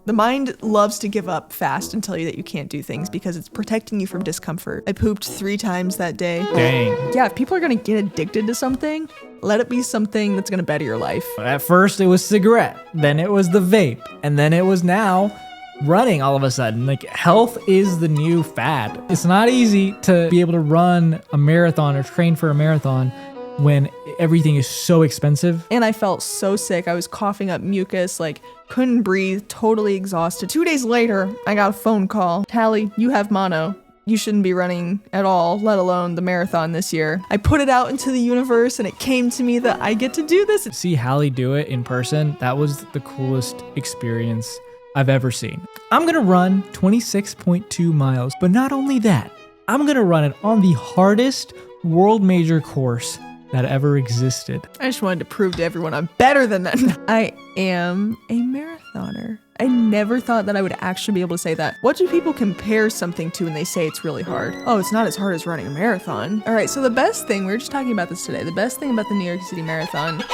The mind loves to give up fast and tell you that you can't do things because it's protecting you from discomfort. I pooped 3 times that day. Dang. Yeah, if people are gonna get addicted to something, let it be something that's gonna better your life. At first it was cigarette, then it was the vape, and then it was now running all of a sudden. Like, health is the new fad. It's not easy to be able to run a marathon or train for a marathon when everything is so expensive. And I felt so sick. I was coughing up mucus, like couldn't breathe, totally exhausted. 2 days later, I got a phone call. Hallie, you have mono. You shouldn't be running at all, let alone the marathon this year. I put it out into the universe and it came to me that I get to do this. See Hallie do it in person, that was the coolest experience I've ever seen. I'm gonna run 26.2 miles, but not only that, I'm gonna run it on the hardest world major course that ever existed. I just wanted to prove to everyone I'm better than them. I am a marathoner. I never thought that I would actually be able to say that. What do people compare something to when they say it's really hard? Oh, it's not as hard as running a marathon. All right, so the best thing, we were just talking about this today, the best thing about the New York City Marathon.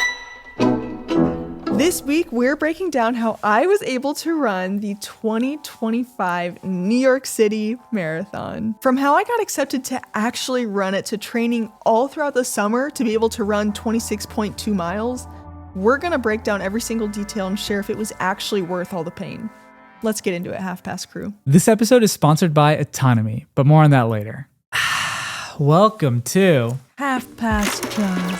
This week, we're breaking down how I was able to run the 2025 New York City Marathon. From how I got accepted to actually run it to training all throughout the summer to be able to run 26.2 miles, we're gonna break down every single detail and share if it was actually worth all the pain. Let's get into it, Half Past Crew. This episode is sponsored by Autonomy, but more on that later. Welcome to Half Past John.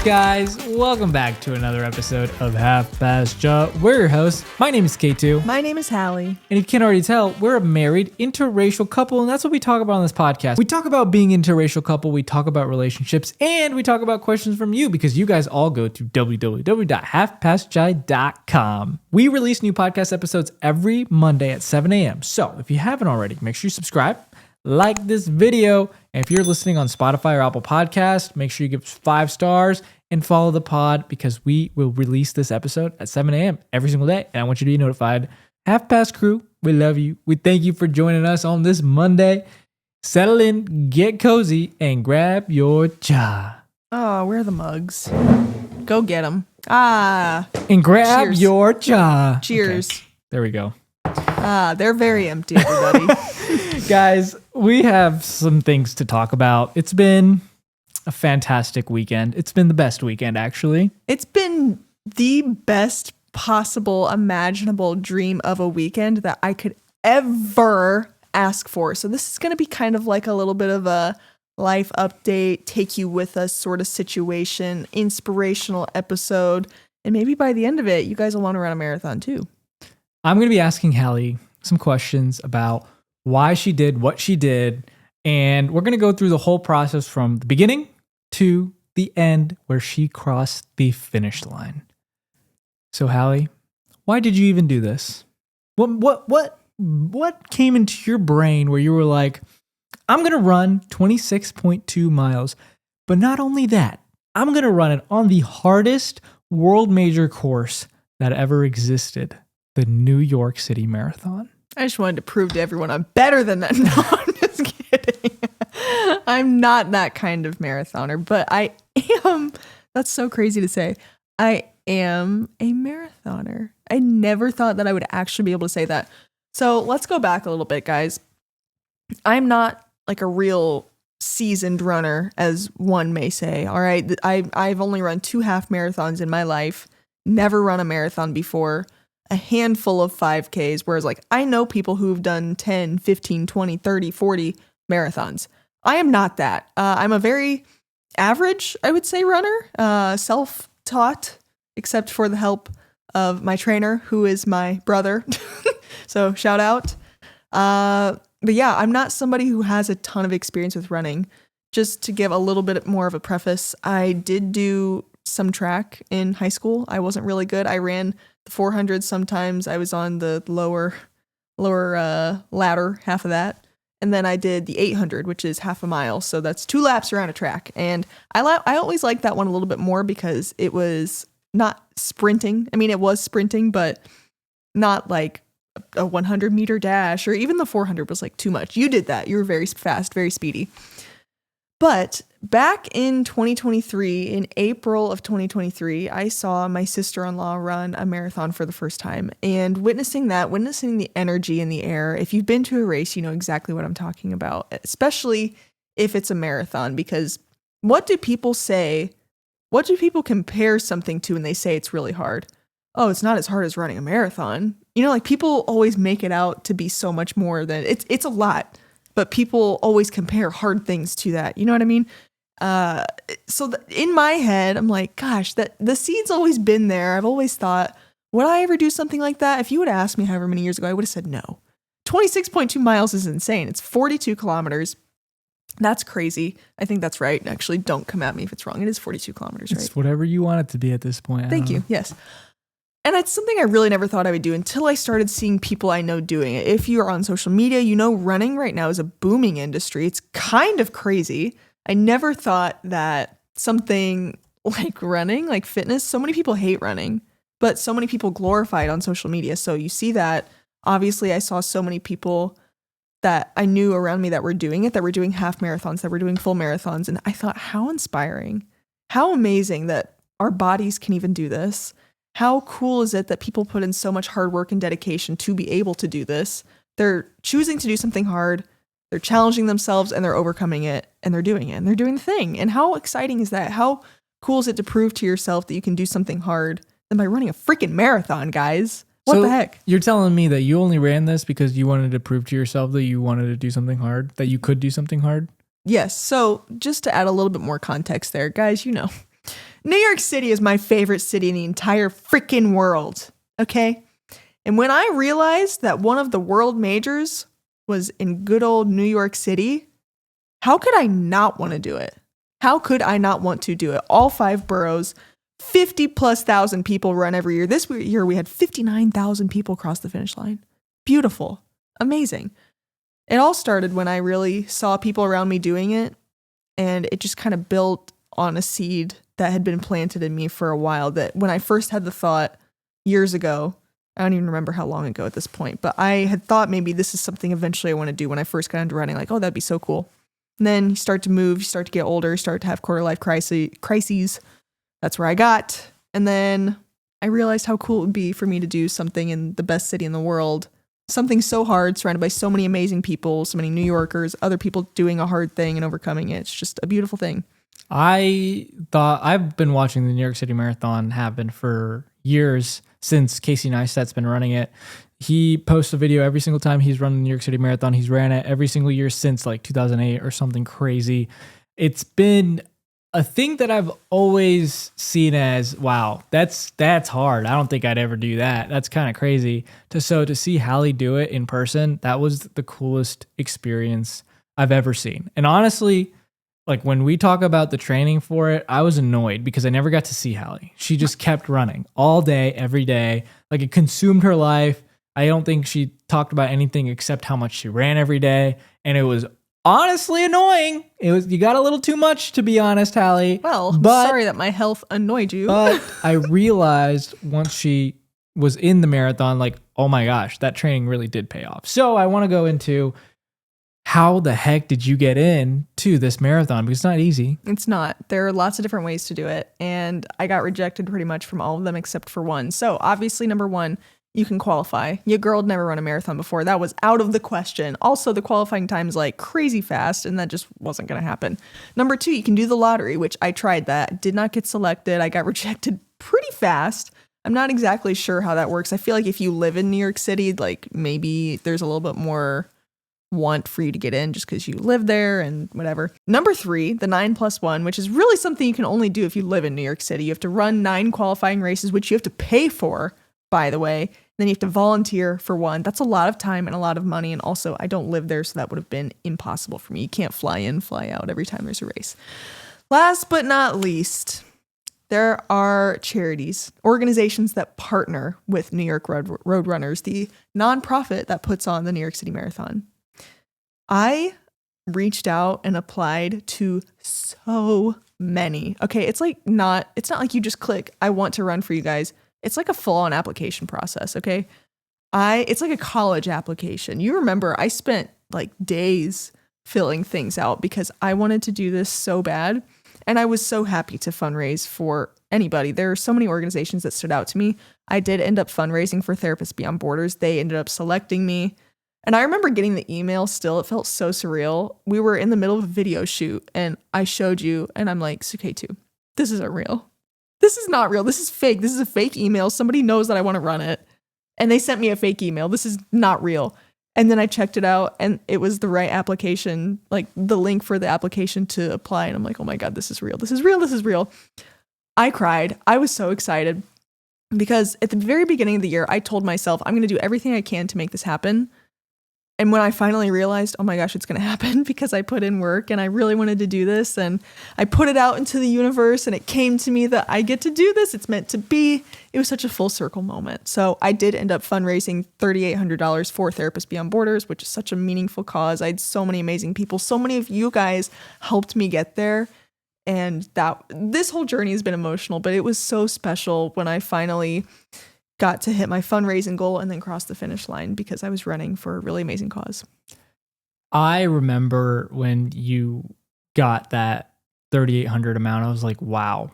Guys, welcome back to another episode of Half Past Ja. We're your hosts. My name is Suketu. My name is Hallie. And if you can't already tell, we're a married interracial couple, and that's what we talk about on this podcast. We talk about being an interracial couple, we talk about relationships, and we talk about questions from you because you guys all go to www.halfpastjai.com. We release new podcast episodes every Monday at 7 a.m. So if you haven't already, make sure you subscribe, like this video, and if you're listening on Spotify or Apple Podcasts, make sure you give us 5 stars and follow the pod because we will release this episode at 7 a.m. every single day, and I want you to be notified. Half Past Crew, we love you. We thank you for joining us on this Monday. Settle in, get cozy, and grab your cha. Oh, where are the mugs? Go get them. Ah. And grab Cheers. your cha. Cheers. Okay, there we go. Ah, they're very empty, everybody. Guys, we have some things to talk about. It's been a fantastic weekend. It's been the best weekend, actually. It's been the best possible imaginable dream of a weekend that I could ever ask for. So this is going to be kind of like a little bit of a life update, take you with us sort of situation, inspirational episode. And maybe by the end of it, you guys will want to run a marathon too. I'm going to be asking Hallie some questions about why she did what she did. And we're going to go through the whole process from the beginning to the end where she crossed the finish line. So Hallie, why did you even do this? What came into your brain where you were like, I'm going to run 26.2 miles, but not only that, I'm going to run it on the hardest world major course that ever existed, the New York City Marathon. I just wanted to prove to everyone I'm better than that. No, I'm just kidding. I'm not that kind of marathoner, but I am. That's so crazy to say. I am a marathoner. I never thought that I would actually be able to say that. So let's go back a little bit, guys. I'm not like a real seasoned runner, as one may say. All right. I've only run 2 half marathons in my life, never run a marathon before, a handful of 5Ks, whereas like I know people who've done 10, 15, 20, 30, 40 marathons. I am not that. I'm a very average, I would say, runner, self-taught, except for the help of my trainer, who is my brother. So shout out. But yeah, I'm not somebody who has a ton of experience with running. Just to give a little bit more of a preface, I did do some track in high school. I wasn't really good. I ran the 400 sometimes. I was on the lower ladder, half of that. And then I did the 800, which is half a mile. So that's 2 laps around a track. And I always liked that one a little bit more because it was not sprinting. I mean, it was sprinting, but not like a 100 meter dash, or even the 400 was like too much. You did that. You were very fast, very speedy. But back in 2023, in April of 2023, I saw my sister-in-law run a marathon for the first time. And witnessing the energy in the air, if you've been to a race, you know exactly what I'm talking about, especially if it's a marathon, because what do people say? What do people compare something to when they say it's really hard? Oh, it's not as hard as running a marathon. You know, like people always make it out to be so much more than it's a lot, but people always compare hard things to that. You know what I mean? In my head, I'm like, gosh, that the seed's always been there. I've always thought, would I ever do something like that? If you would have asked me however many years ago, I would have said no. 26.2 miles is insane. It's 42 kilometers. That's crazy. I think that's right. Actually, don't come at me if it's wrong. It is 42 kilometers, right? It's whatever you want it to be at this point. Thank you. Yes. And it's something I really never thought I would do until I started seeing people I know doing it. If you are on social media, you know running right now is a booming industry. It's kind of crazy. I never thought that something like running, like fitness, so many people hate running, but so many people glorify it on social media. So you see that. Obviously, I saw so many people that I knew around me that were doing it, that were doing half marathons, that were doing full marathons. And I thought, how inspiring, how amazing that our bodies can even do this. How cool is it that people put in so much hard work and dedication to be able to do this? They're choosing to do something hard. They're challenging themselves and they're overcoming it and they're doing it and they're doing the thing. And how exciting is that? How cool is it to prove to yourself that you can do something hard than by running a freaking marathon, guys? What the heck? You're telling me that you only ran this because you wanted to prove to yourself that you wanted to do something hard, that you could do something hard? Yes. So just to add a little bit more context there, guys, you know, New York City is my favorite city in the entire freaking world. Okay. And when I realized that one of the world majors was in good old New York City, how could I not want to do it? How could I not want to do it? All 5 boroughs, 50,000+ people run every year. This year we had 59,000 people cross the finish line. Beautiful. Amazing. It all started when I really saw people around me doing it, and it just kind of built on a seed that had been planted in me for a while. That when I first had the thought years ago, I don't even remember how long ago at this point, but I had thought maybe this is something eventually I want to do when I first got into running, like, oh, that'd be so cool. And then you start to move, you start to get older, you start to have quarter life crises. That's where I got. And then I realized how cool it would be for me to do something in the best city in the world. Something so hard, surrounded by so many amazing people, so many New Yorkers, other people doing a hard thing and overcoming it. It's just a beautiful thing. I thought I've been watching the New York City Marathon, have been for years since Casey Neistat's been running it. He posts a video every single time he's running the New York City Marathon. He's ran it every single year since like 2008 or something crazy. It's been a thing that I've always seen as, wow, that's hard. I don't think I'd ever do that. That's kind of crazy. To see Hallie do it in person, that was the coolest experience I've ever seen. And honestly, like when we talk about the training for it, I was annoyed because I never got to see Hallie. She just kept running all day, every day. Like it consumed her life. I don't think she talked about anything except how much she ran every day. And it was honestly annoying. You got a little too much, to be honest, Hallie. Well, sorry that my health annoyed you. But I realized once she was in the marathon, like, oh my gosh, that training really did pay off. So I want to go into how the heck did you get into this marathon? Because it's not easy. It's not. There are lots of different ways to do it. And I got rejected pretty much from all of them except for one. So obviously, number one, you can qualify. Your girl had never run a marathon before. That was out of the question. Also, the qualifying time is like crazy fast, and that just wasn't going to happen. Number two, you can do the lottery, which I tried that. Did not get selected. I got rejected pretty fast. I'm not exactly sure how that works. I feel like if you live in New York City, like maybe there's a little bit more want for you to get in just because you live there and whatever. Number three, the 9+1, which is really something you can only do if you live in New York City. You have to run 9 qualifying races, which you have to pay for, by the way. Then you have to volunteer for one. That's a lot of time and a lot of money. And also, I don't live there, so that would have been impossible for me. You can't fly in, fly out every time there's a race. Last but not least, there are charities, organizations that partner with New York Road Runners, the nonprofit that puts on the New York City Marathon. I reached out and applied to so many. Okay, it's not like you just click, I want to run for you guys. It's like a full-on application process, okay? It's like a college application. You remember I spent like days filling things out because I wanted to do this so bad. And I was so happy to fundraise for anybody. There are so many organizations that stood out to me. I did end up fundraising for Therapists Beyond Borders. They ended up selecting me. And I remember getting the email still. It felt so surreal. We were in the middle of a video shoot and I showed you and I'm like, Suketu, this isn't real. This is not real. This is fake. This is a fake email. Somebody knows that I want to run it. And they sent me a fake email. This is not real. And then I checked it out and it was the right application, like the link for the application to apply. And I'm like, oh my God, this is real. This is real. This is real. I cried. I was so excited because at the very beginning of the year, I told myself, I'm going to do everything I can to make this happen. And when I finally realized, oh my gosh, it's going to happen because I put in work and I really wanted to do this and I put it out into the universe and it came to me that I get to do this. It's meant to be. It was such a full circle moment. So I did end up fundraising $3,800 for Therapists Beyond Borders, which is such a meaningful cause. I had so many amazing people. So many of you guys helped me get there. And this whole journey has been emotional, but it was so special when I finally got to hit my fundraising goal and then cross the finish line because I was running for a really amazing cause. I remember when you got that 3,800 amount, I was like, wow,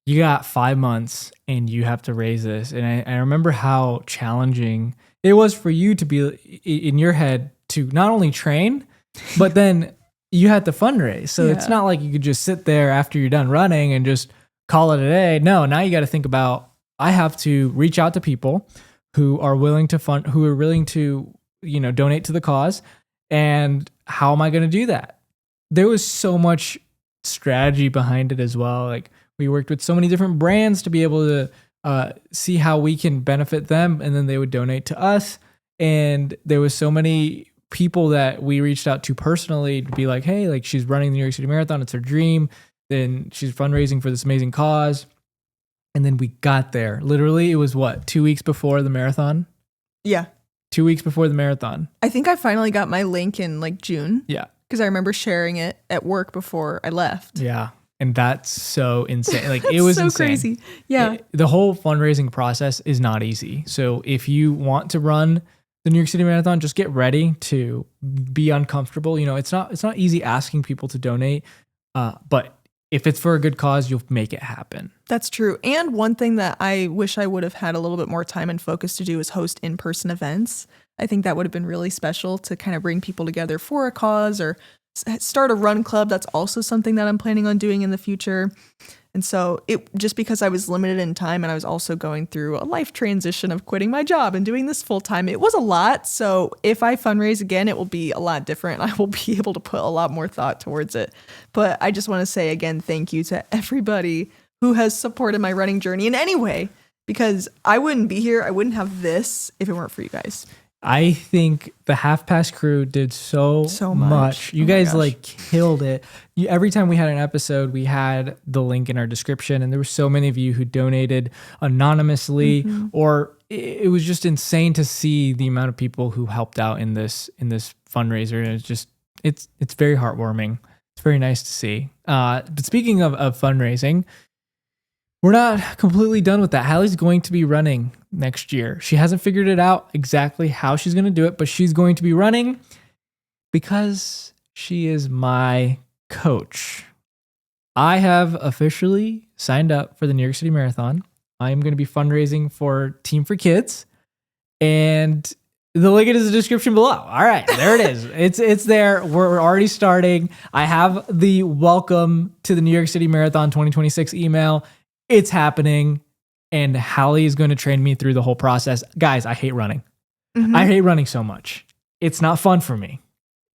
you got 5 months and you have to raise this. And I remember how challenging it was for you to be in your head to not only train, but then you had to fundraise. So it's not like you could just sit there after you're done running and just call it a day. No, now you got to think about, I have to reach out to people who are willing to donate to the cause. And how am I going to do that? There was so much strategy behind it as well. Like we worked with so many different brands to be able to see how we can benefit them. And then they would donate to us. And there was so many people that we reached out to personally to be like, hey, like she's running the New York City Marathon. It's her dream. Then she's fundraising for this amazing cause. And then we got there. Literally, it was 2 weeks before the marathon? Yeah. 2 weeks before the marathon. I think I finally got my link in like June. Yeah. Because I remember sharing it at work before I left. Yeah. And that's so insane. Like it was so insane. Crazy. Yeah. The whole fundraising process is not easy. So if you want to run the New York City Marathon, just get ready to be uncomfortable. You know, it's not easy asking people to donate, but if it's for a good cause, you'll make it happen. That's true. And one thing that I wish I would have had a little bit more time and focus to do is host in-person events. I think that would have been really special to kind of bring people together for a cause or start a run club. That's also something that I'm planning on doing in the future. And so just because I was limited in time and I was also going through a life transition of quitting my job and doing this full time, it was a lot. So if I fundraise again, it will be a lot different. I will be able to put a lot more thought towards it. But I just want to say again, thank you to everybody who has supported my running journey in any way, because I wouldn't be here. I wouldn't have this if it weren't for you guys. I think the Half Past crew did so much. You guys like killed it. Every time we had an episode, we had the link in our description, and there were so many of you who donated anonymously, or it was just insane to see the amount of people who helped out in this fundraiser. And it's very heartwarming. It's very nice to see. But speaking of fundraising, we're not completely done with that. Hallie's going to be running next year. She hasn't figured it out exactly how she's going to do it, but she's going to be running because she is my coach. I have officially signed up for the New York City Marathon. I am going to be fundraising for Team for Kids, and the link is in the description below. All right, there it is. It's there. We're already starting. I have the welcome to the New York City Marathon 2026 email. It's happening, and Hallie is going to train me through the whole process. Guys, I hate running. I hate running so much. It's not fun for me.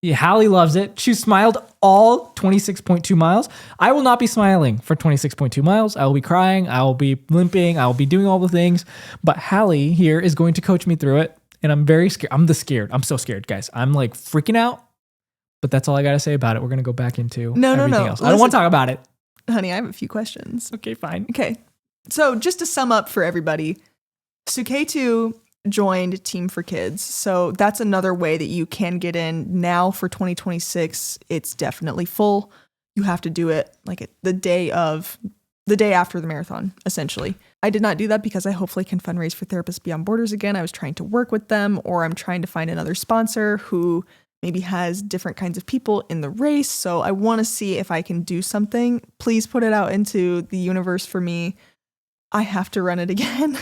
Yeah, Hallie loves it. She smiled all 26.2 miles. I will not be smiling for 26.2 miles. I will be crying. I will be limping. I will be doing all the things. But Hallie here is going to coach me through it, and I'm very scared. I'm so scared, guys. I'm like freaking out, but that's all I got to say about it. We're going to go back into everything else. I don't want to talk about it. Honey, I have a few questions. Okay, fine. Okay. So just to sum up for everybody, Suketu joined Team for Kids. So that's another way that you can get in now for 2026. It's definitely full. You have to do it like the day after the marathon, essentially. I did not do that because I hopefully can fundraise for Therapists Beyond Borders again. I was trying to work with them, or I'm trying to find another sponsor who maybe has different kinds of people in the race. So I want to see if I can do something. Please put it out into the universe for me. I have to run it again.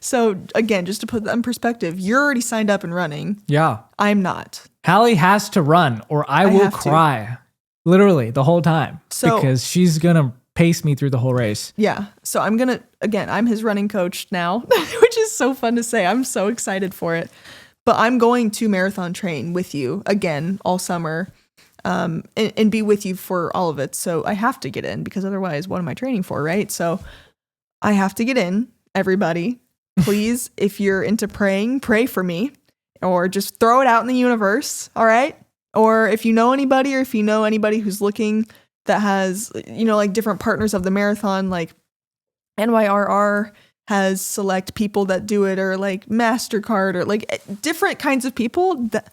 So again, just to put that in perspective, you're already signed up and running. Yeah. I'm not. Hallie has to run or I will cry literally the whole time because she's going to pace me through the whole race. Yeah. So I'm his running coach now, which is so fun to say. I'm so excited for it. But I'm going to marathon train with you again all summer and be with you for all of it. So I have to get in because otherwise what am I training for, right? So I have to get in, everybody. Please, if you're into praying, pray for me or just throw it out in the universe, all right? Or if you know anybody who's looking that has, like different partners of the marathon, like NYRR has select people that do it, or like MasterCard, or like different kinds of people that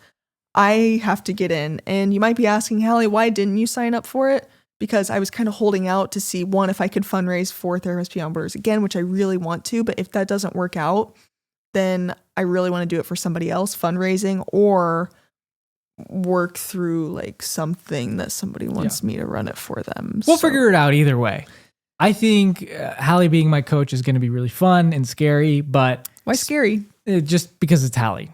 I have to get in. And you might be asking, Hallie, why didn't you sign up for it? Because I was kind of holding out to see, one, if I could fundraise for Therapists Beyond Borders again, which I really want to. But if that doesn't work out, then I really want to do it for somebody else, fundraising, or work through like something that somebody wants me to run it for them. We'll figure it out either way. I think Hallie being my coach is going to be really fun and scary, but... Why scary? Just because it's Hallie.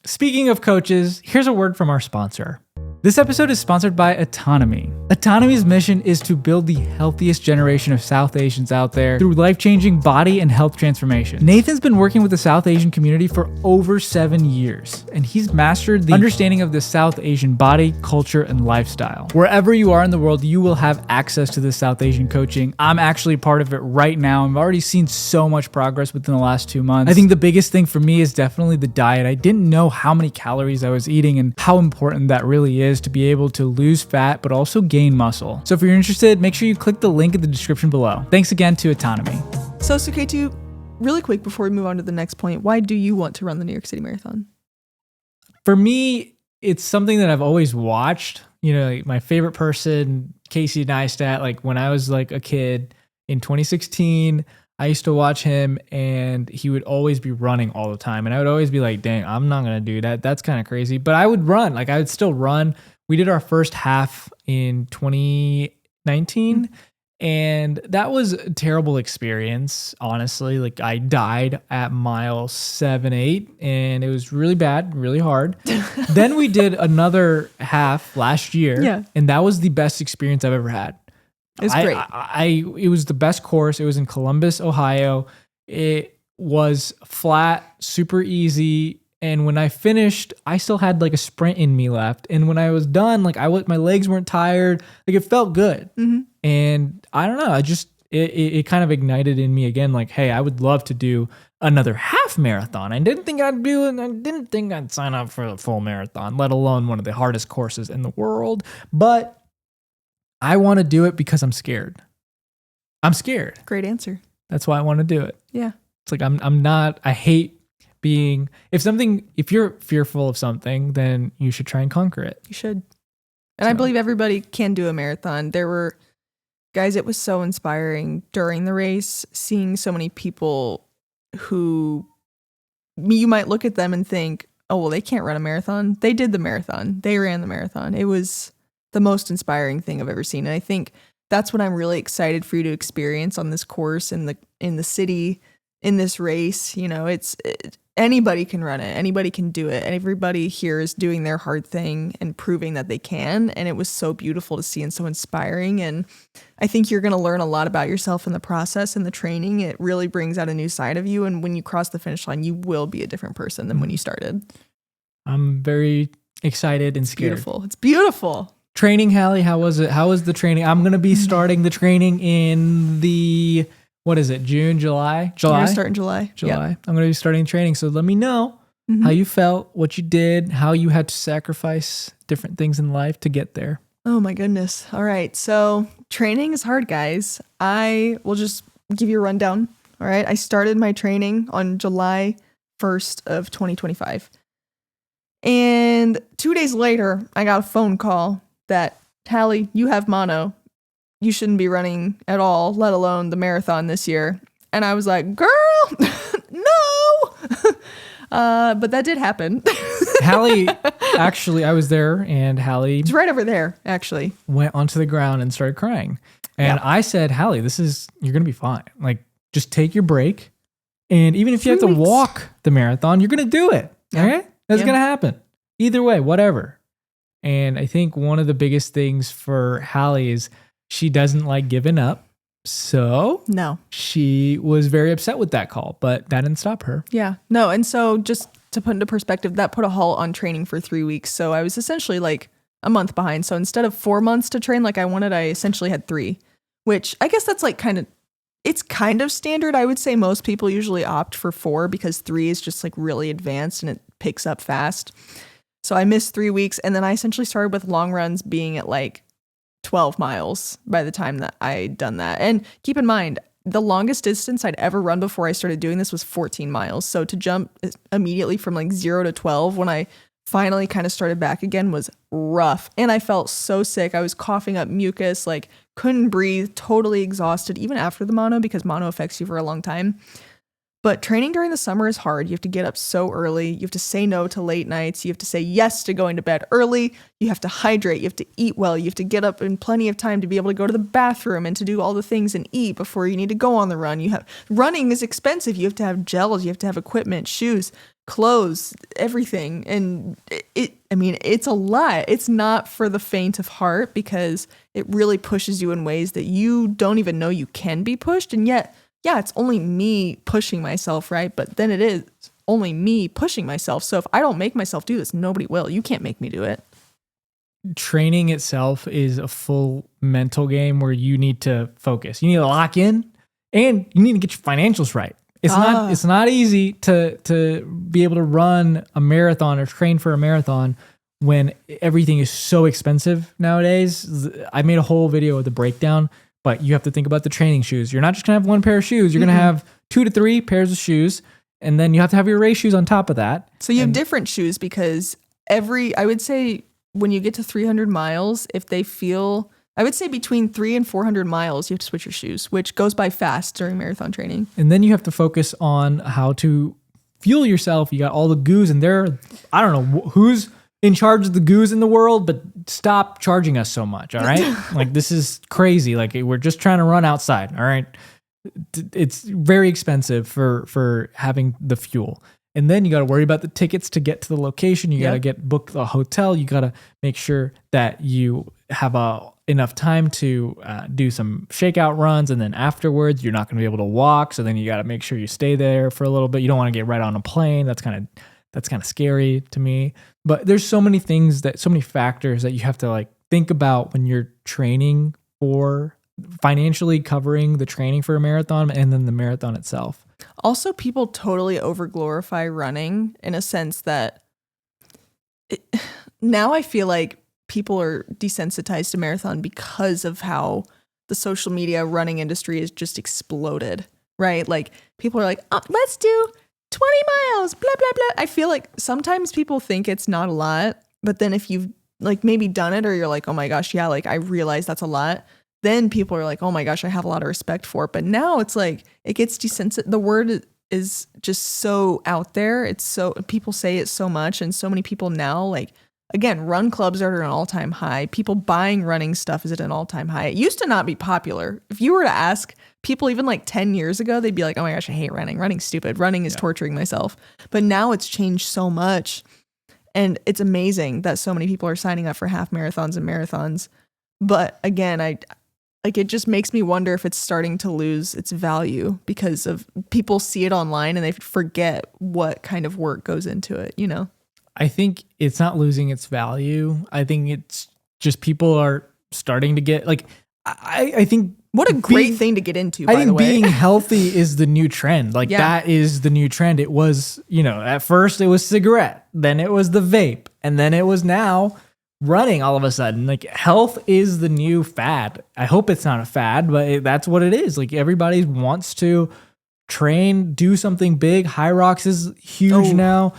Speaking of coaches, here's a word from our sponsor. This episode is sponsored by Autonomy. Autonomy's mission is to build the healthiest generation of South Asians out there through life-changing body and health transformation. Nathan's been working with the South Asian community for over 7 years, and he's mastered the understanding of the South Asian body, culture, and lifestyle. Wherever you are in the world, you will have access to this South Asian coaching. I'm actually part of it right now. I've already seen so much progress within the last 2 months. I think the biggest thing for me is definitely the diet. I didn't know how many calories I was eating and how important that really is to be able to lose fat but also gain muscle. So if you're interested, make sure you click the link in the description below. Thanks again to Autonomy. So Suketu, really quick before we move on to the next point, why do you want to run the New York City Marathon? For me, it's something that I've always watched. Like my favorite person, Casey Neistat, like when I was like a kid in 2016, I used to watch him and he would always be running all the time. And I would always be like, dang, I'm not going to do that. That's kind of crazy. But I would run. Like I would still run. We did our first half in 2019 and that was a terrible experience. Honestly, like I died at mile 7, 8 and it was really bad, really hard. Then we did another half last year and that was the best experience I've ever had. It's great. It was the best course. It was in Columbus, Ohio. It was flat, super easy. And when I finished, I still had like a sprint in me left. And when I was done, like my legs weren't tired. Like it felt good. Mm-hmm. And I don't know. It kind of ignited in me again. Like, hey, I would love to do another half marathon. I didn't think I'd do it. I didn't think I'd sign up for a full marathon, let alone one of the hardest courses in the world. But I want to do it because I'm scared. I'm scared. Great answer. That's why I want to do it. Yeah. It's like I hate being, if you're fearful of something, then you should try and conquer it. You should. And I believe everybody can do a marathon. There were, guys, it was so inspiring during the race, seeing so many people who you might look at them and think, oh, well, they can't run a marathon. They did the marathon. They ran the marathon. It was the most inspiring thing I've ever seen. And I think that's what I'm really excited for you to experience on this course in the city, in this race. Anybody can run it. Anybody can do it. And everybody here is doing their hard thing and proving that they can. And it was so beautiful to see and so inspiring. And I think you're going to learn a lot about yourself in the process and the training. It really brings out a new side of you. And when you cross the finish line, you will be a different person than when you started. I'm very excited and scared. Beautiful. It's beautiful. Training, Hallie, how was it? How was the training? I'm going to be starting the training in the... What is it? June, July? You're going to start in July. July. Yep. I'm going to be starting training. So let me know how you felt, what you did, how you had to sacrifice different things in life to get there. Oh my goodness. All right. So training is hard, guys. I will just give you a rundown. All right. I started my training on July 1st of 2025. And 2 days later, I got a phone call that, Hallie, you have mono. You shouldn't be running at all, let alone the marathon this year. And I was like, girl, no. But that did happen. Hallie actually, I was there, and Hallie It's right over there, actually. went onto the ground and started crying. And I said, Hallie, you're going to be fine. Like, just take your break. And even if you have to walk the marathon, you're going to do it. Yeah. Okay? That's going to happen. Either way, whatever. And I think one of the biggest things for Hallie is she doesn't like giving up. So No. she was very upset with that call, but that didn't stop her. Yeah. No. And so just to put into perspective, that put a halt on training for 3 weeks. So I was essentially like a month behind. So instead of 4 months to train like I wanted, I essentially had 3, which I guess that's like it's kind of standard. I would say most people usually opt for 4 because 3 is just like really advanced and it picks up fast. So I missed 3 weeks. And then I essentially started with long runs being at like 12 miles by the time that I'd done that. And keep in mind, the longest distance I'd ever run before I started doing this was 14 miles. So to jump immediately from like 0 to 12 when I finally kind of started back again was rough. And I felt so sick. I was coughing up mucus, like couldn't breathe, totally exhausted, even after the mono, because mono affects you for a long time. But training during the summer is hard. You have to get up so early. You have to say no to late nights. You have to say yes to going to bed early. You have to hydrate. You have to eat well. You have to get up in plenty of time to be able to go to the bathroom and to do all the things and eat before you need to go on the run. Running is expensive. You have to have gels. You have to have equipment, shoes, clothes, everything. And it's a lot. It's not for the faint of heart because it really pushes you in ways that you don't even know you can be pushed. And yet, yeah, it's only me pushing myself, right? But then it is only me pushing myself. So if I don't make myself do this, nobody will. You can't make me do it. Training itself is a full mental game where you need to focus. You need to lock in and you need to get your financials right. It's not easy to be able to run a marathon or train for a marathon when everything is so expensive nowadays. I made a whole video of the breakdown. But you have to think about the training shoes. You're not just going to have one pair of shoes. You're going to have 2 to 3 pairs of shoes. And then you have to have your race shoes on top of that. So you have different shoes because I would say when you get to 300 miles, I would say between 300 and 400 miles, you have to switch your shoes, which goes by fast during marathon training. And then you have to focus on how to fuel yourself. You got all the goos in there. I don't know who's in charge of the goos in the world, but stop charging us so much, all right? Like, this is crazy. Like, we're just trying to run outside, all right? It's very expensive for having the fuel. And then you got to worry about the tickets to get to the location. You got to book the hotel. You got to make sure that you have enough time to do some shakeout runs. And then afterwards, you're not going to be able to walk. So then you got to make sure you stay there for a little bit. You don't want to get right on a plane. That's kind of scary to me. But there's so many factors that you have to like think about when you're training for financially covering the training for a marathon and then the marathon itself. Also, people totally overglorify running in a sense that now I feel like people are desensitized to marathon because of how the social media running industry has just exploded, right? Like people are like, oh, let's do 20 miles, blah, blah, blah. I feel like sometimes people think it's not a lot, but then if you've like maybe done it or you're like, oh my gosh, yeah, like I realize that's a lot. Then people are like, oh my gosh, I have a lot of respect for it. But now it's like, it gets desensitized. The word is just so out there. People say it so much. And so many people now, like, again, run clubs are at an all-time high. People buying running stuff is at an all-time high. It used to not be popular. If you were to ask people even like 10 years ago, they'd be like, oh my gosh, I hate running. Running's stupid. Running is torturing myself. But now it's changed so much. And it's amazing that so many people are signing up for half marathons and marathons. But again, it just makes me wonder if it's starting to lose its value because of people see it online and they forget what kind of work goes into it, you know? I think it's not losing its value. I think it's just people are starting to get like, I think what a great thing to get into, by the way. I think being healthy is the new trend. Like that is the new trend. It was, at first it was cigarette, then it was the vape, and then it was now running all of a sudden. Like health is the new fad. I hope it's not a fad, but that's what it is. Like everybody wants to train, do something big. High rocks is huge now.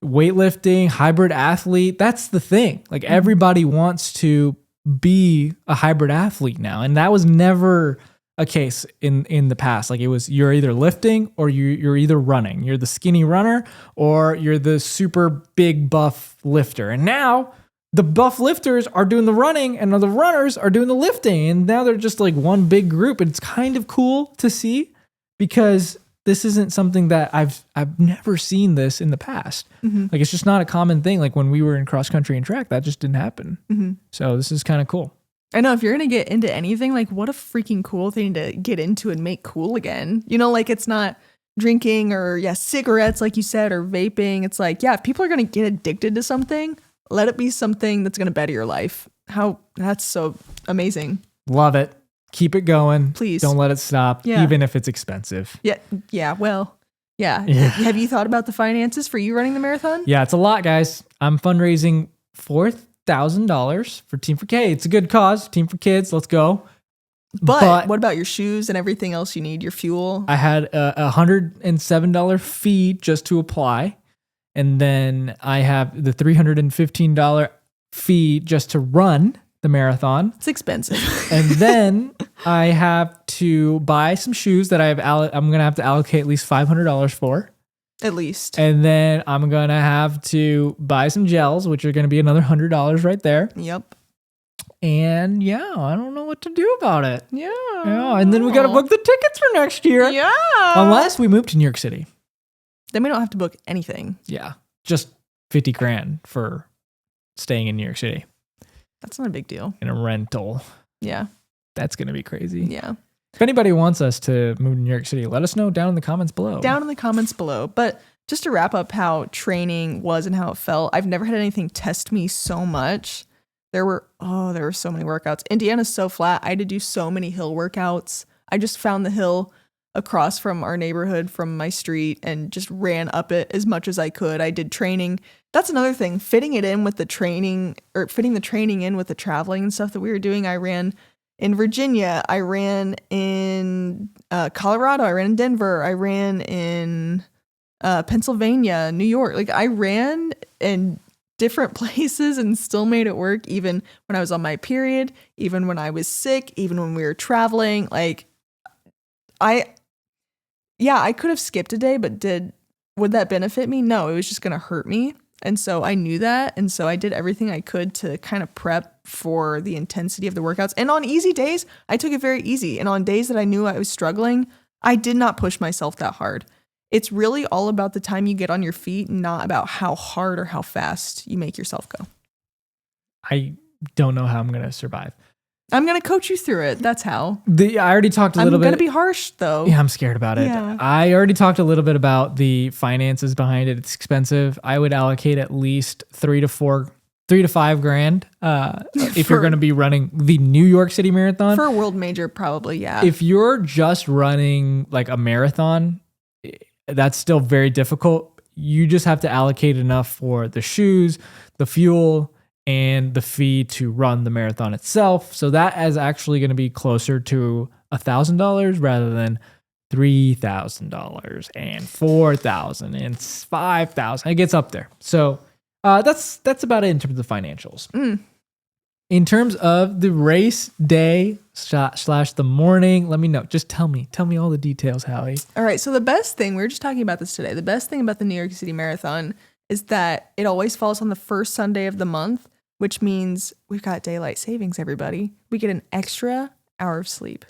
Weightlifting, hybrid athlete. That's the thing. Like everybody wants to be a hybrid athlete now. And that was never a case in the past. Like it was, you're either lifting or you're either running. You're the skinny runner or you're the super big buff lifter. And now the buff lifters are doing the running and the runners are doing the lifting. And now they're just like one big group. And it's kind of cool to see because this isn't something that I've never seen this in the past. Like it's just not a common thing. Like when we were in cross country and track, that just didn't happen. So this is kind of cool. I know, if you're going to get into anything, like what a freaking cool thing to get into and make cool again. You know, like it's not drinking or cigarettes, like you said, or vaping. It's like, if people are going to get addicted to something, let it be something that's going to better your life. That's so amazing. Love it. Keep it going. Please. Don't let it stop, even if it's expensive. Well, have you thought about the finances for you running the marathon? Yeah, it's a lot, guys. I'm fundraising $4,000 for Team for K. It's a good cause. Team for Kids. Let's go. But what about your shoes and everything else you need? Your fuel? I had a $107 fee just to apply. And then I have the $315 fee just to run the marathon. It's expensive. And then I have to buy some shoes that I'm going to have to allocate at least $500 for. At least. And then I'm going to have to buy some gels, which are going to be another $100 right there. Yep. And I don't know what to do about it. Yeah. And then we got to book the tickets for next year. Yeah. Unless we move to New York City. Then we don't have to book anything. Yeah. Just $50,000 for staying in New York City. That's not a big deal. In a rental. Yeah. That's going to be crazy. Yeah. If anybody wants us to move to New York City, let us know down in the comments below. But just to wrap up how training was and how it felt, I've never had anything test me so much. There were so many workouts. Indiana's so flat. I had to do so many hill workouts. I just found the hill across from our neighborhood from my street and just ran up it as much as I could. I did training. That's another thing, fitting it in with the training, or fitting the training in with the traveling and stuff that we were doing. I ran in Virginia. I ran in Colorado. I ran in Denver. I ran in Pennsylvania, New York. Like I ran in different places and still made it work, even when I was on my period, even when I was sick, even when we were traveling. Like I could have skipped a day, but would that benefit me? No, it was just going to hurt me. And so I knew that. And so I did everything I could to kind of prep for the intensity of the workouts. And on easy days, I took it very easy. And on days that I knew I was struggling, I did not push myself that hard. It's really all about the time you get on your feet, not about how hard or how fast you make yourself go. I don't know how I'm going to survive. I'm going to coach you through it. That's how. I already talked a little bit. I'm going to be harsh, though. Yeah, I'm scared about it. Yeah. I already talked a little bit about the finances behind it. It's expensive. I would allocate at least $3,000 to $5,000 if you're going to be running the New York City Marathon. For a world major, probably, yeah. If you're just running like a marathon, that's still very difficult. You just have to allocate enough for the shoes, the fuel, and the fee to run the marathon itself. So that is actually going to be closer to $1,000 rather than $3,000 and $4,000 and $5,000. It gets up there. So that's about it in terms of the financials. In terms of the race day / the morning, let me know. Just tell me all the details, Hallie. All right. So the best thing, we were just talking about this today. The best thing about the New York City Marathon is that it always falls on the first Sunday of the month, which means we've got daylight savings, everybody. We get an extra hour of sleep.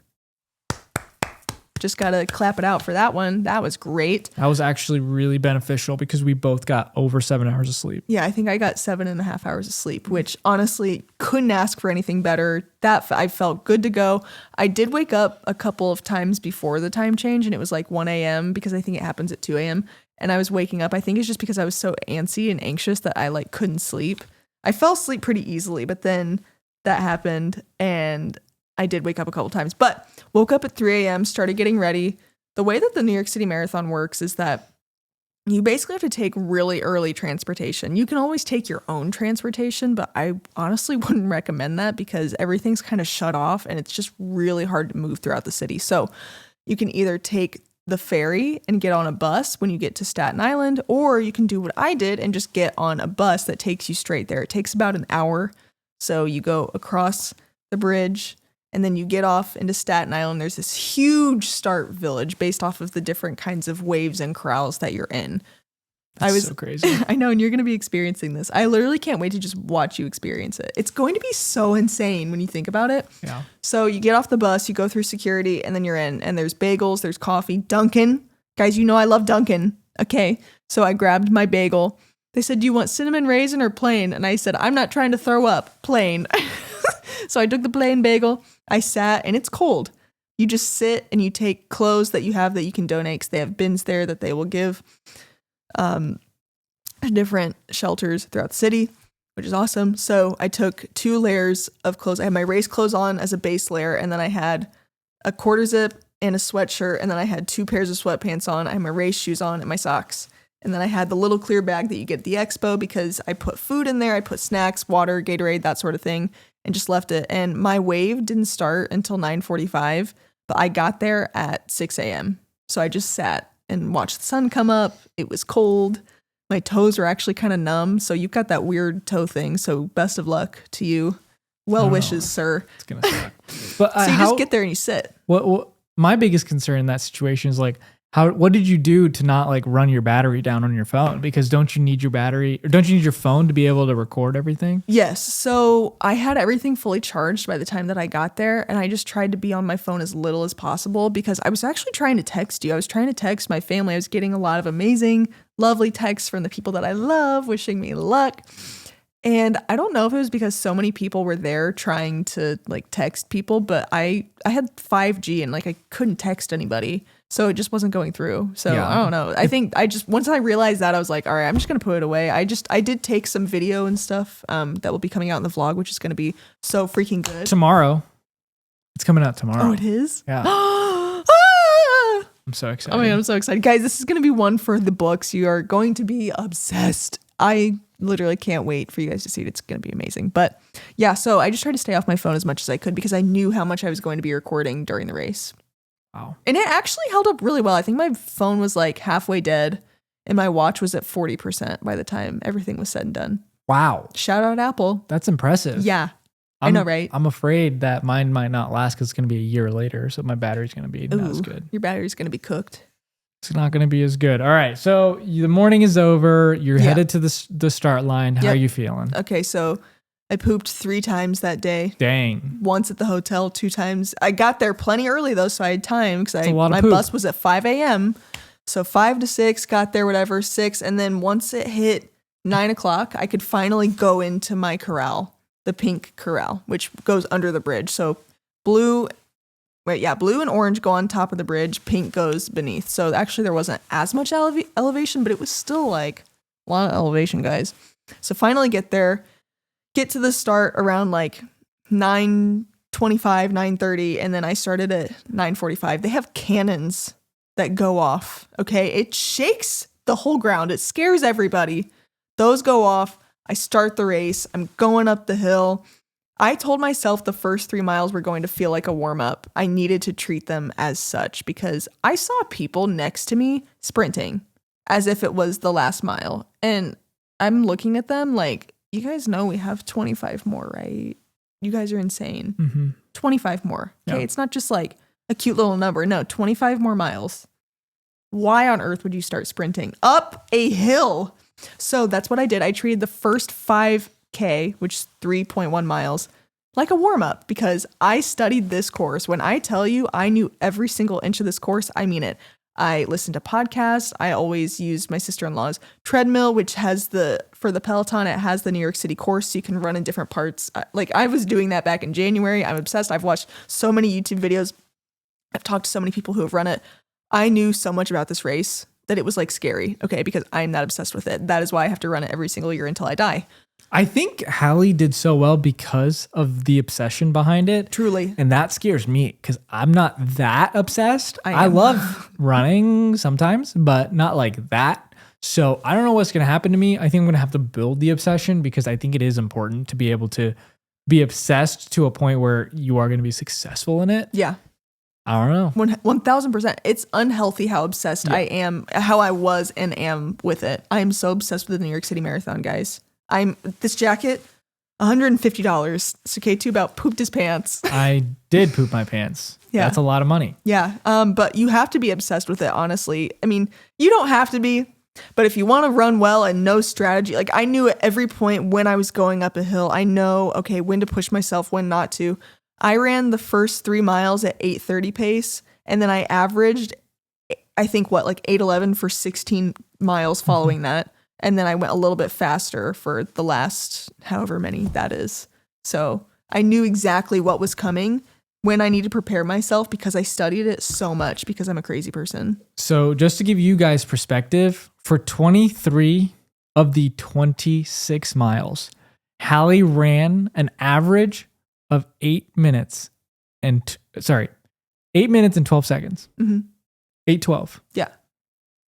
Just got to clap it out for that one. That was great. That was actually really beneficial because we both got over 7 hours of sleep. Yeah, I think I got 7.5 hours of sleep, which honestly couldn't ask for anything better. That I felt good to go. I did wake up a couple of times before the time change, and it was like 1 a.m. because I think it happens at 2 a.m. And I was waking up. I think it's just because I was so antsy and anxious that I like couldn't sleep. I fell asleep pretty easily, but then that happened and I did wake up a couple times, but woke up at 3 a.m., started getting ready. The way that the New York City Marathon works is that you basically have to take really early transportation. You can always take your own transportation, but I honestly wouldn't recommend that because everything's kind of shut off and it's just really hard to move throughout the city. So you can either take the ferry and get on a bus when you get to Staten Island, or you can do what I did and just get on a bus that takes you straight there. It takes about an hour. So you go across the bridge And then you get off into Staten Island. There's this huge start village based off of the different kinds of waves and corrals that you're in. That's so crazy. I know, and you're going to be experiencing this. I literally can't wait to just watch you experience it. It's going to be so insane when you think about it. Yeah. So you get off the bus, you go through security, and then you're in. And there's bagels, there's coffee, Dunkin'. Guys, you know I love Dunkin'. Okay. So I grabbed my bagel. They said, do you want cinnamon raisin or plain? And I said, I'm not trying to throw up. Plain. So I took the plain bagel. I sat, and it's cold. You just sit and you take clothes that you have that you can donate, because they have bins there that they will give different shelters throughout the city, which is awesome. So I took 2 layers of clothes. I had my race clothes on as a base layer, and then I had a quarter zip and a sweatshirt, and then I had 2 pairs of sweatpants on. I had my race shoes on and my socks. And then I had the little clear bag that you get at the expo, because I put food in there. I put snacks, water, Gatorade, that sort of thing, and just left it. And my wave didn't start until 9:45, but I got there at 6 a.m. So I just sat and watched the sun come up. It was cold. My toes were actually kind of numb. So you've got that weird toe thing. So best of luck to you. Well wishes, sir. It's going to suck. But so you just get there and you sit. What my biggest concern in that situation is like, what did you do to not like run your battery down on your phone? Because don't you need your battery, or don't you need your phone to be able to record everything? Yes. So I had everything fully charged by the time that I got there, and I just tried to be on my phone as little as possible, because I was actually trying to text you. I was trying to text my family. I was getting a lot of amazing, lovely texts from the people that I love, wishing me luck. And I don't know if it was because so many people were there trying to like text people, but I had 5G and like I couldn't text anybody. So it just wasn't going through. So yeah. I don't know. I think once I realized that, I was like, all right, I'm just going to put it away. I did take some video and stuff that will be coming out in the vlog, which is going to be so freaking good. Tomorrow. It's coming out tomorrow. Oh, it is? Yeah. I'm so excited. Oh my God, I'm so excited. Guys, this is going to be one for the books. You are going to be obsessed. I literally can't wait for you guys to see it. It's going to be amazing. But yeah, so I just tried to stay off my phone as much as I could, because I knew how much I was going to be recording during the race. Wow. And it actually held up really well. I think my phone was like halfway dead and my watch was at 40% by the time everything was said and done. Wow. Shout out Apple. That's impressive. Yeah. I know, right? I'm afraid that mine might not last, because it's going to be a year later. So my battery's going to be not as good. Your battery's going to be cooked. It's not going to be as good. All right. So the morning is over. You're headed to the start line. How are you feeling? Okay. So I pooped 3 times that day. Dang. Once at the hotel, 2 times. I got there plenty early though, so I had time, because my poop. bus was at 5 a.m. So 5 to 6, got there, whatever, 6. And then once it hit 9 o'clock, I could finally go into my corral, the pink corral, which goes under the bridge. So blue and orange go on top of the bridge. Pink goes beneath. So actually there wasn't as much elevation, but it was still like a lot of elevation, guys. So finally get there, get to the start around like 9:25, 9:30. And then I started at 9:45. They have cannons that go off. Okay. It shakes the whole ground. It scares everybody. Those go off. I start the race. I'm going up the hill. I told myself the first 3 miles were going to feel like a warm up. I needed to treat them as such, because I saw people next to me sprinting as if it was the last mile. And I'm looking at them like, you guys know we have 25 more, right? You guys are insane. Mm-hmm. 25 more. Okay. Yeah. It's not just like a cute little number. No, 25 more miles. Why on earth would you start sprinting up a hill? So that's what I did. I treated the first 5K, which is 3.1 miles, like a warm up, because I studied this course. When I tell you I knew every single inch of this course, I mean it. I listened to podcasts. I always used my sister-in-law's treadmill, which has for the Peloton, it has the New York City course, so you can run in different parts. Like I was doing that back in January. I'm obsessed. I've watched so many YouTube videos. I've talked to so many people who have run it. I knew so much about this race that it was like scary. Okay. Because I'm not obsessed with it. That is why I have to run it every single year until I die. I think Hallie did so well because of the obsession behind it. Truly. And that scares me, because I'm not that obsessed. I love running sometimes, but not like that. So I don't know what's going to happen to me. I think I'm going to have to build the obsession, because I think it is important to be able to be obsessed to a point where you are going to be successful in it. Yeah. I don't know. 1000%. It's unhealthy how obsessed I am, how I was and am with it. I am so obsessed with the New York City Marathon, guys. This jacket, $150. Suketu about pooped his pants. I did poop my pants. Yeah. That's a lot of money. Yeah. But you have to be obsessed with it, honestly. I mean, you don't have to be, but if you want to run well and know strategy, like I knew at every point when I was going up a hill, I know, okay, when to push myself, when not to. I ran the first 3 miles at 8:30 pace, and then I averaged, I think, like 8:11 for 16 miles following that. And then I went a little bit faster for the last however many that is. So I knew exactly what was coming when I need to prepare myself because I studied it so much because I'm a crazy person. So just to give you guys perspective, for 23 of the 26 miles, Hallie ran an average of 8 minutes and 12 seconds. 8:12. Yeah.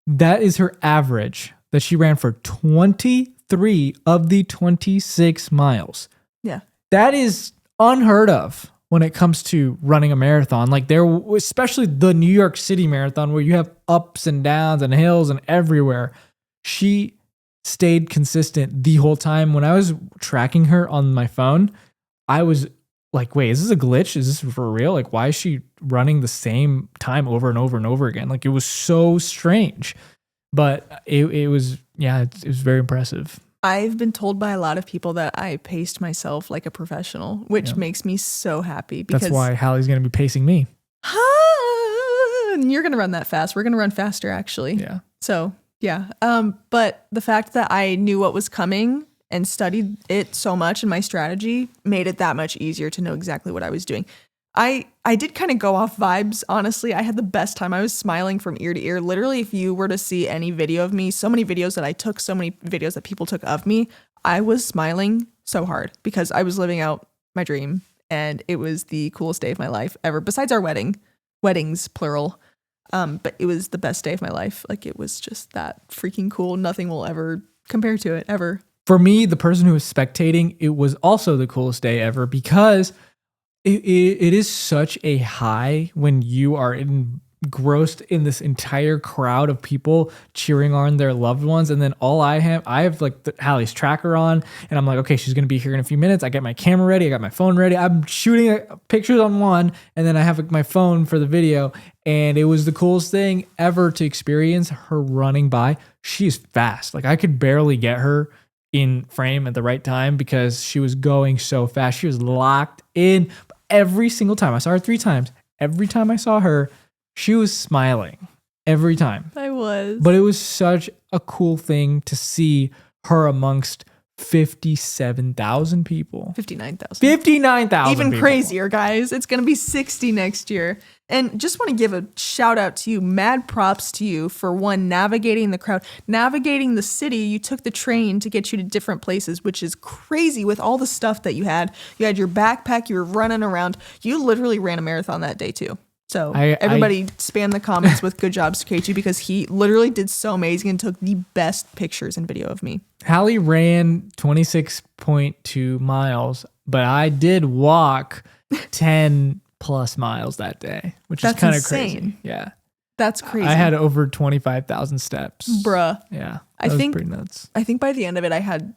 That is her average that she ran for 23 of the 26 miles. Yeah. That is unheard of when it comes to running a marathon. Like especially the New York City Marathon where you have ups and downs and hills and everywhere. She stayed consistent the whole time. When I was tracking her on my phone, I was like, wait, is this a glitch? Is this for real? Like, why is she running the same time over and over and over again? Like, it was so strange. But it was very impressive. I've been told by a lot of people that I paced myself like a professional, which makes me so happy. Because that's why Hallie's going to be pacing me. You're going to run that fast. We're going to run faster, actually. Yeah. So, yeah. But the fact that I knew what was coming and studied it so much in my strategy made it that much easier to know exactly what I was doing. I did kind of go off vibes, honestly. I had the best time. I was smiling from ear to ear. Literally, if you were to see any video of me, so many videos that I took, so many videos that people took of me, I was smiling so hard because I was living out my dream and it was the coolest day of my life ever, besides our weddings, plural. But it was the best day of my life. Like, it was just that freaking cool. Nothing will ever compare to it, ever. For me, the person who was spectating, it was also the coolest day ever because it is such a high when you are engrossed in this entire crowd of people cheering on their loved ones. And then I have like Hallie's tracker on and I'm like, okay, she's going to be here in a few minutes. I get my camera ready. I got my phone ready. I'm shooting pictures on one and then I have my phone for the video. And it was the coolest thing ever to experience her running by. She's fast. Like I could barely get her in frame at the right time because she was going so fast. She was locked in. Every single time. I saw her 3 times. Every time I saw her, she was smiling. Every time. I was. But it was such a cool thing to see her amongst 57,000 people. 59,000. 59,000 Even people. crazier, guys. It's going to be 60 next year. And just want to give a shout out to you. Mad props to you for one, navigating the crowd, navigating the city. You took the train to get you to different places, which is crazy with all the stuff that you had. You had your backpack. You were running around. You literally ran a marathon that day too. So everybody spam the comments with good job, Suketu, because he literally did so amazing and took the best pictures and video of me. Hallie ran 26.2 miles, but I did walk 10 plus miles that day, which is kind of crazy. Yeah. That's crazy. I had over 25,000 steps. Bruh. Yeah. I think pretty nuts. I think by the end of it, I had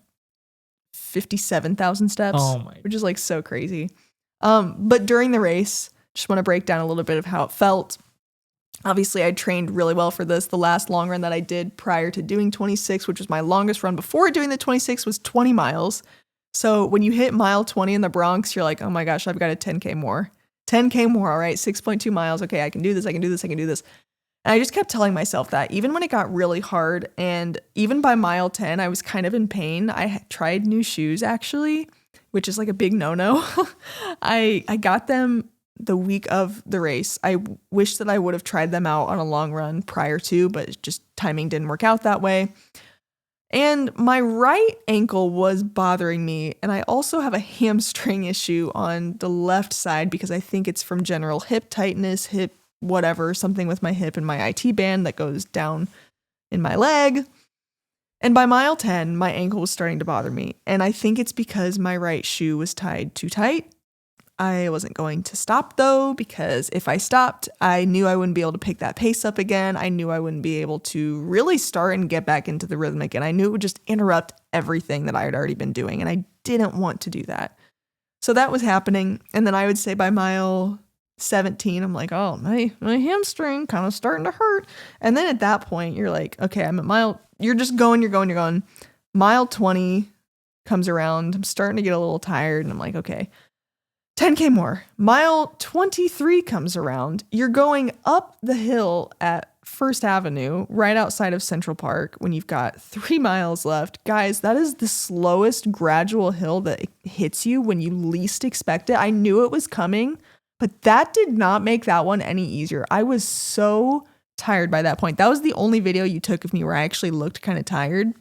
57,000 steps, which is like so crazy. But during the race, just want to break down a little bit of how it felt. Obviously, I trained really well for this. The last long run that I did prior to doing 26, which was my longest run before doing the 26, was 20 miles. So when you hit mile 20 in the Bronx, you're like, oh my gosh, I've got a 10K more. 10K more, all right, 6.2 miles. Okay, I can do this, I can do this, I can do this. And I just kept telling myself that even when it got really hard, and even by mile 10, I was kind of in pain. I tried new shoes, actually, which is like a big no-no. I got them the week of the race. I wish that I would have tried them out on a long run prior to, but just timing didn't work out that way. And my right ankle was bothering me. And I also have a hamstring issue on the left side because I think it's from general hip tightness, hip whatever, something with my hip and my IT band that goes down in my leg. And by mile 10, my ankle was starting to bother me. And I think it's because my right shoe was tied too tight. I wasn't going to stop though, because if I stopped, I knew I wouldn't be able to pick that pace up again. I knew I wouldn't be able to really start and get back into the rhythm again. I knew it would just interrupt everything that I had already been doing, and I didn't want to do that. So that was happening. And then I would say by mile 17, I'm like, oh, my hamstring kind of starting to hurt. And then at that point, you're like, okay, I'm at you're just going, you're going. Mile 20 comes around. I'm starting to get a little tired, and I'm like, okay, 10K more. Mile 23 comes around. You're going up the hill at First Avenue, right outside of Central Park, when you've got 3 miles left. Guys, that is the slowest gradual hill that hits you when you least expect it. I knew it was coming, but that did not make that one any easier. I was so tired by that point. That was the only video you took of me where I actually looked kind of tired.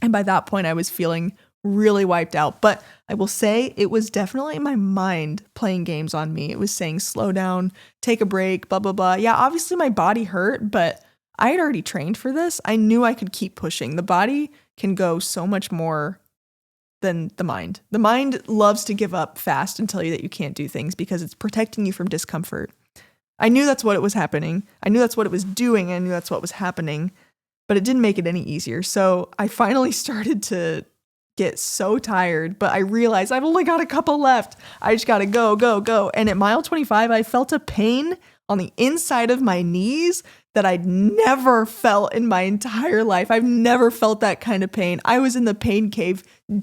And by that point, I was feeling really wiped out. But I will say it was definitely my mind playing games on me. It was saying, slow down, take a break, blah, blah, blah. Yeah, obviously my body hurt, but I had already trained for this. I knew I could keep pushing. The body can go so much more than the mind. The mind loves to give up fast and tell you that you can't do things because it's protecting you from discomfort. I knew that's what it was happening. I knew that's what it was doing. I knew that's what was happening, but it didn't make it any easier. So I finally started to get so tired, but I realized I've only got a couple left. I just got to go. And at mile 25, I felt a pain on the inside of my knees that I'd never felt in my entire life. I've never felt that kind of pain. I was in the pain cave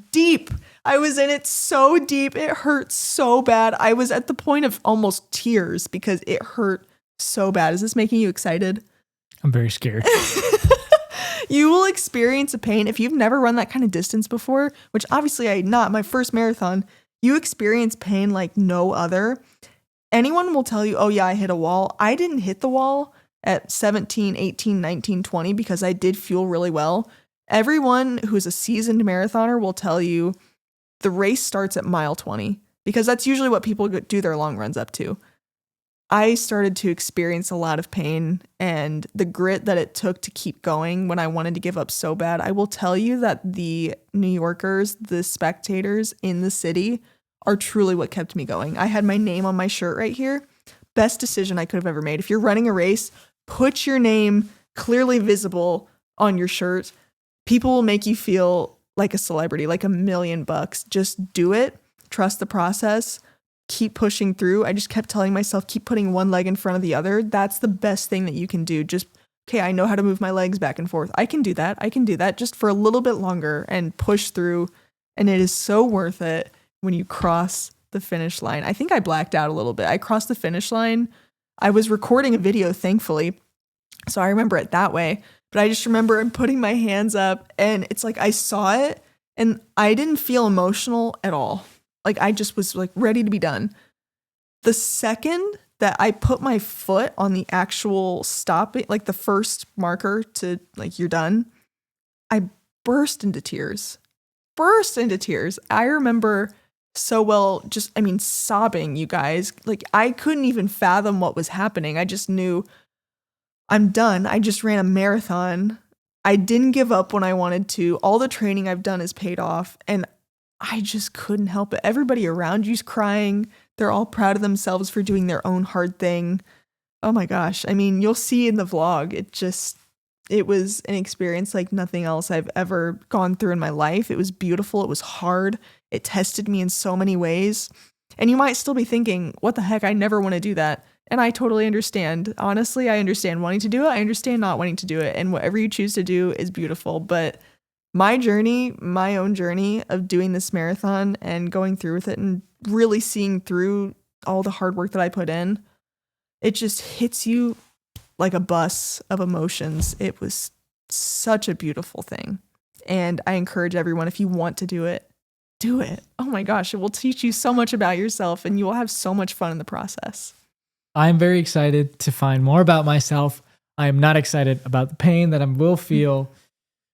deep. I was in it so deep. It hurt so bad. I was at the point of almost tears because it hurt so bad. Is this making you excited? I'm very scared. You will experience a pain if you've never run that kind of distance before, which obviously I had not. My first marathon, you experience pain like no other. Anyone will tell you, oh yeah, I hit a wall. I didn't hit the wall at 17, 18, 19, 20 because I did fuel really well. Everyone who's a seasoned marathoner will tell you the race starts at mile 20 because that's usually what people do their long runs up to. I started to experience a lot of pain and the grit that it took to keep going when I wanted to give up so bad. I will tell you that the New Yorkers, the spectators in the city, are truly what kept me going. I had my name on my shirt right here. Best decision I could have ever made. If you're running a race, put your name clearly visible on your shirt. People will make you feel like a celebrity, like $1,000,000. Just do it. Trust the process. Keep pushing through. I just kept telling myself, keep putting one leg in front of the other. That's the best thing that you can do. Just, okay, I know how to move my legs back and forth. I can do that just for a little bit longer and push through. And it is so worth it when you cross the finish line. I think I blacked out a little bit. I crossed the finish line. I was recording a video, thankfully, so I remember it that way. But I just remember I'm putting my hands up and it's like I saw it and I didn't feel emotional at all. Like I just was like ready to be done. The second that I put my foot on the actual stop, like the first marker to like, you're done, I burst into tears. I remember so well, sobbing, you guys. Like I couldn't even fathom what was happening. I just knew I'm done. I just ran a marathon. I didn't give up when I wanted to. All the training I've done has paid off. And I just couldn't help it. Everybody around you's crying. They're all proud of themselves for doing their own hard thing. Oh my gosh. I mean, you'll see in the vlog, it was an experience like nothing else I've ever gone through in my life. It was beautiful. It was hard. It tested me in so many ways. And you might still be thinking, what the heck? I never want to do that. And I totally understand. Honestly, I understand wanting to do it. I understand not wanting to do it. And whatever you choose to do is beautiful. But my journey, my own journey of doing this marathon and going through with it and really seeing through all the hard work that I put in, it just hits you like a bus of emotions. It was such a beautiful thing. And I encourage everyone, if you want to do it, do it. Oh my gosh, it will teach you so much about yourself and you will have so much fun in the process. I'm very excited to find more about myself. I am not excited about the pain that I will feel.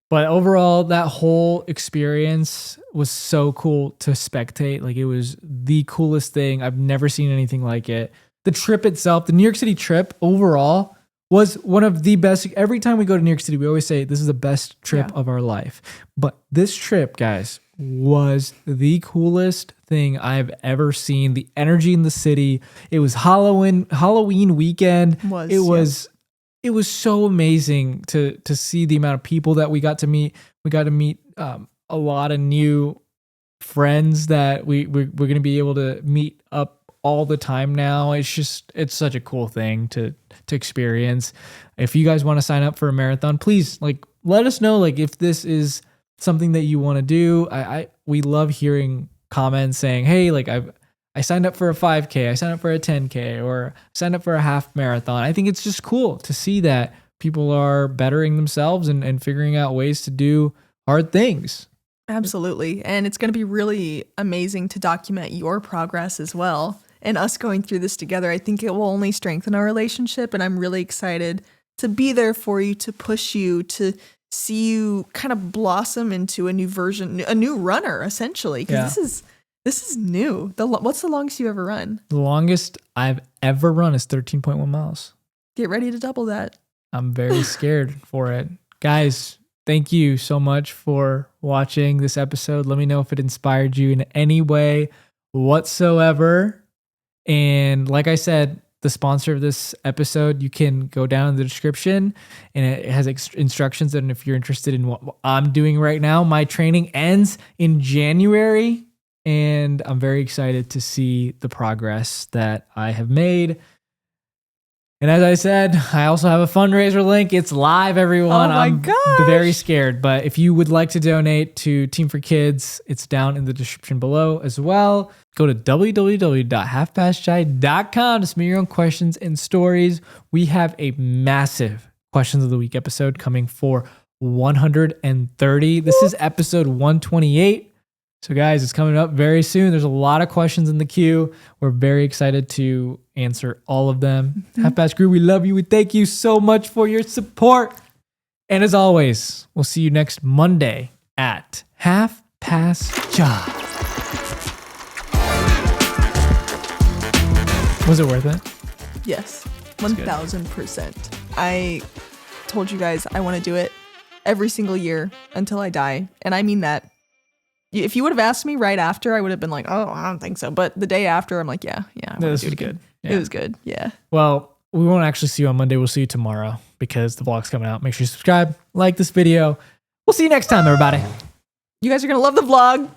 But overall, that whole experience was so cool to spectate. Like it was the coolest thing. I've never seen anything like it. The trip itself, the New York City trip overall was one of the best. Every time we go to New York City, we always say this is the best trip of our life. But this trip, guys, was the coolest thing I've ever seen. The energy in the city. It was Halloween weekend. It was so amazing to see the amount of people that we got to meet. We got to meet a lot of new friends that we're going to be able to meet up all the time now. It's such a cool thing to experience. If you guys want to sign up for a marathon, please let us know if this is something that you want to do. We love hearing comments saying, hey, I signed up for a 5K, I signed up for a 10K, or signed up for a half marathon. I think it's just cool to see that people are bettering themselves and figuring out ways to do hard things. Absolutely. And it's going to be really amazing to document your progress as well. And us going through this together, I think it will only strengthen our relationship. And I'm really excited to be there for you, to push you, to see you kind of blossom into a new version, a new runner, essentially. Because this is new. What's the longest you ever run? The longest I've ever run is 13.1 miles. Get ready to double that. I'm very scared for it. Guys, thank you so much for watching this episode. Let me know if it inspired you in any way whatsoever. And like I said, the sponsor of this episode, you can go down in the description and it has instructions. And if you're interested in what I'm doing right now, my training ends in January. And I'm very excited to see the progress that I have made. And as I said, I also have a fundraiser link. It's live, everyone. Oh my gosh. I'm very scared. But if you would like to donate to Team for Kids, it's down in the description below as well. Go to www.halfpastshy.com to submit your own questions and stories. We have a massive Questions of the Week episode coming for 130. This is episode 128. So guys, it's coming up very soon. There's a lot of questions in the queue. We're very excited to answer all of them. Half Past Crew, we love you. We thank you so much for your support. And as always, we'll see you next Monday at Half Past Chai. Was it worth it? Yes, 1000%. I told you guys I want to do it every single year until I die. And I mean that. If you would have asked me right after, I would have been like, oh, I don't think so. But the day after, I'm like, yeah, I want to do it again. Good. Yeah. It was good. Yeah. Well, we won't actually see you on Monday. We'll see you tomorrow because the vlog's coming out. Make sure you subscribe, like this video. We'll see you next time, everybody. You guys are going to love the vlog.